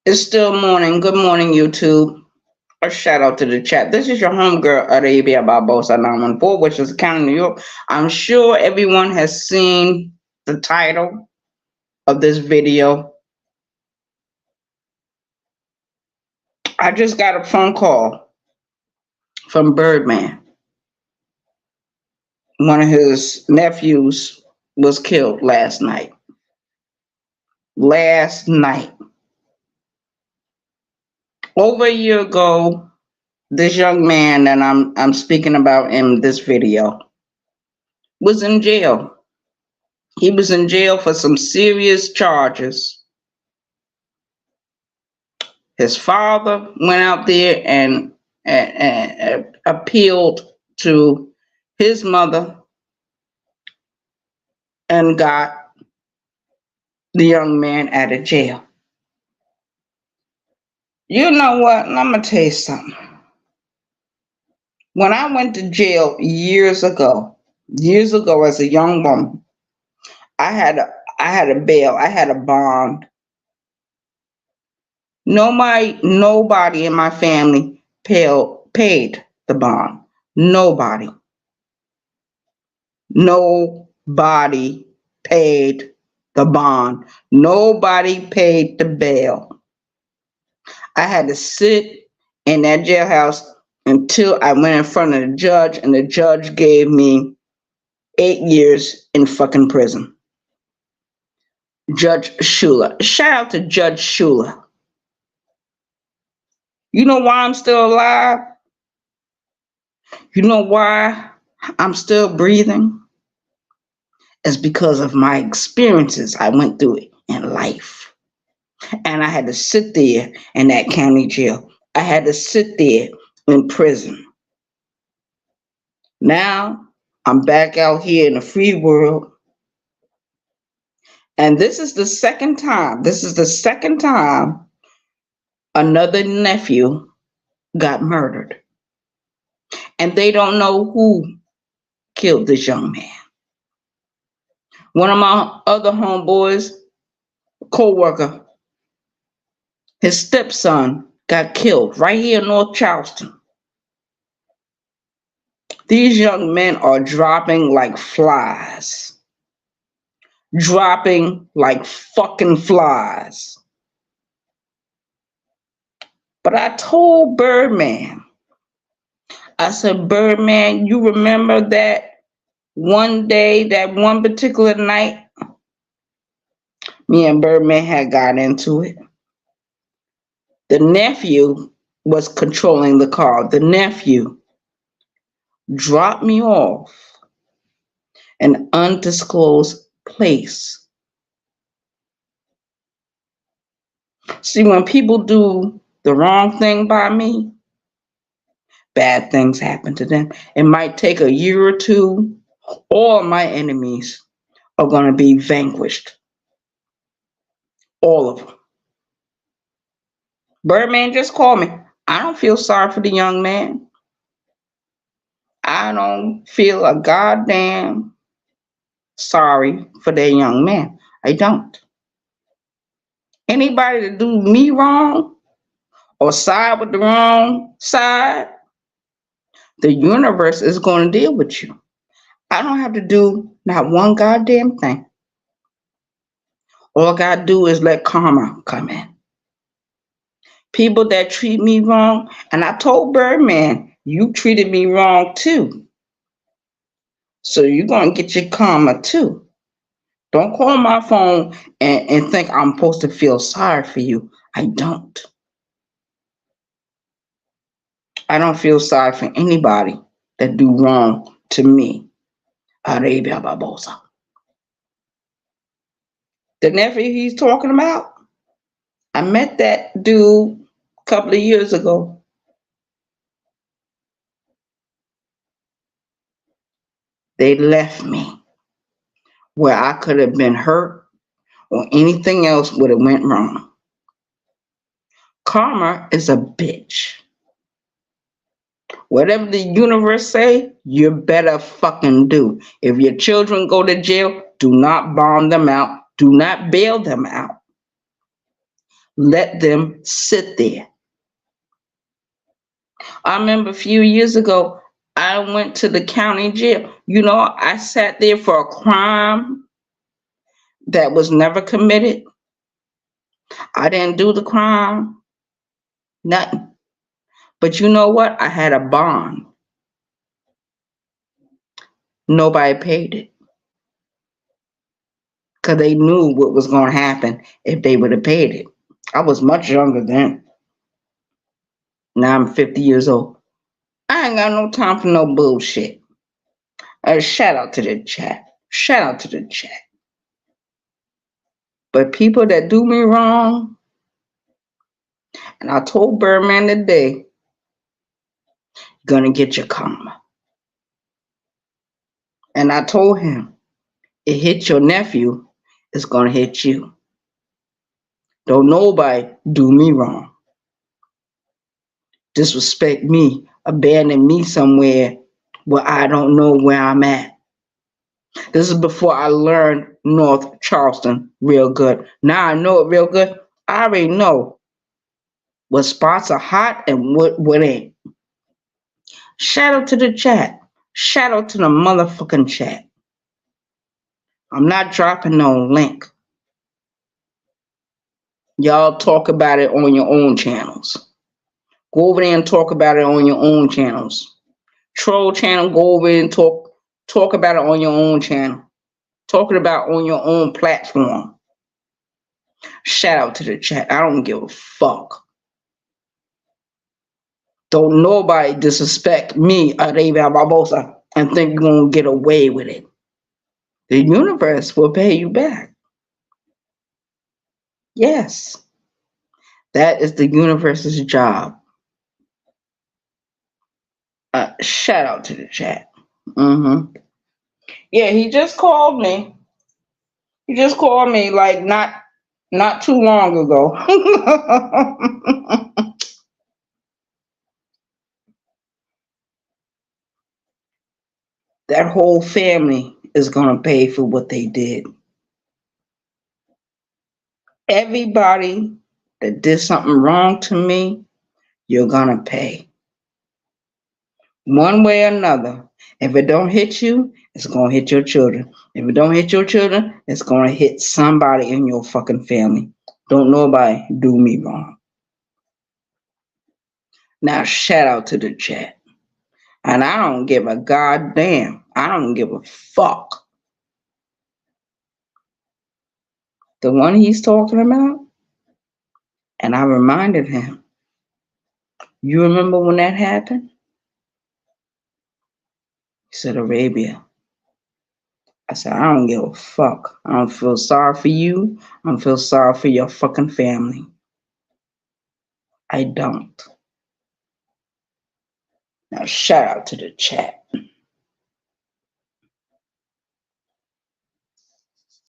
It's still morning. Good morning, YouTube. A shout out to the chat. This is your homegirl, Arabia Barbosa 914, which is County, New York. I'm sure everyone has seen the title of this video. I just got a phone call from Birdman. One of his nephews was killed last night. Last night. Over a year ago, this young man that I'm speaking about in this video was in jail. He was in jail for some serious charges. His father went out there and appealed to his mother and got the young man out of jail. You know what? I'm going to tell you something. When I went to jail years ago as a young woman, I had a bail, I had a bond. Nobody in my family paid the bond. Nobody paid the bond. Nobody paid the bail. I had to sit in that jailhouse until I went in front of the judge, and the judge gave me 8 years in fucking prison. Judge Shula. Shout out to Judge Shula. You know why I'm still alive? You know why I'm still breathing? It's because of my experiences I went through in life. And I had to sit there in that county jail. I had to sit there in prison. Now I'm back out here in the free world. And this is the second time another nephew got murdered. And they don't know who killed this young man. One of my other homeboys, co-worker, his stepson got killed right here in North Charleston. These young men are dropping like flies. Dropping like fucking flies. But I told Birdman, I said, Birdman, you remember that one day, that one particular night, me and Birdman had got into it. The nephew was controlling the car. The nephew dropped me off an undisclosed place. See, when people do the wrong thing by me, bad things happen to them. It might take a year or two. All my enemies are going to be vanquished. All of them. Birdman just called me. I don't feel sorry for the young man. I don't feel a goddamn sorry for that young man. I don't. Anybody that do me wrong or side with the wrong side, the universe is going to deal with you. I don't have to do not one goddamn thing. All I got to do is let karma come in. People that treat me wrong, and I told Birdman, you treated me wrong too. So you're going to get your karma too. Don't call my phone and think I'm supposed to feel sorry for you. I don't. I don't feel sorry for anybody that do wrong to me. Arabia Barbosa. The nephew he's talking about, I met that dude a couple of years ago. They left me where I could have been hurt or anything else would have went wrong. Karma is a bitch. Whatever the universe say, you better fucking do. If your children go to jail, do not bomb them out. Do not bail them out. let them sit there. I remember a few years ago, I went to the county jail. You know, I sat there for a crime that was never committed. I didn't do the crime, nothing. But you know what? I had a bond. Nobody paid it because they knew what was going to happen if they would have paid it. I was much younger then. Now I'm 50 years old. I ain't got no time for no bullshit. Shout out to the chat. Shout out to the chat. But people that do me wrong, and I told Birdman today, you're gonna get your karma. And I told him, it hit your nephew, it's gonna hit you. Don't nobody do me wrong. Disrespect me, abandon me somewhere where I don't know where I'm at. This is before I learned North Charleston real good. Now I know it real good. I already know what spots are hot and what ain't. Shout out to the chat. Shout out to the motherfucking chat. I'm not dropping no link. Y'all talk about it on your own channels. Go over there and talk about it on your own channels. Troll channel, go over and talk about it on your own channel. Talking about on your own platform. Shout out to the chat. I don't give a fuck. Don't nobody disrespect me, Arabia Barbosa, and think you're gonna get away with it. The universe will pay you back. Yes. That is the universe's job. Shout out to the chat. Yeah, he just called me. He just called me like not too long ago. That whole family is gonna pay for what they did. Everybody that did something wrong to me, you're gonna pay. One way or another. If it don't hit you, it's gonna hit your children. If it don't hit your children, it's gonna hit somebody in your fucking family. Don't nobody do me wrong. Now shout out to the chat. And I don't give a goddamn. I don't give a fuck. The one he's talking about, and I reminded him, you remember when that happened? He said, Arabia. I said, I don't give a fuck. I don't feel sorry for you. I don't feel sorry for your fucking family. I don't. Now shout out to the chat.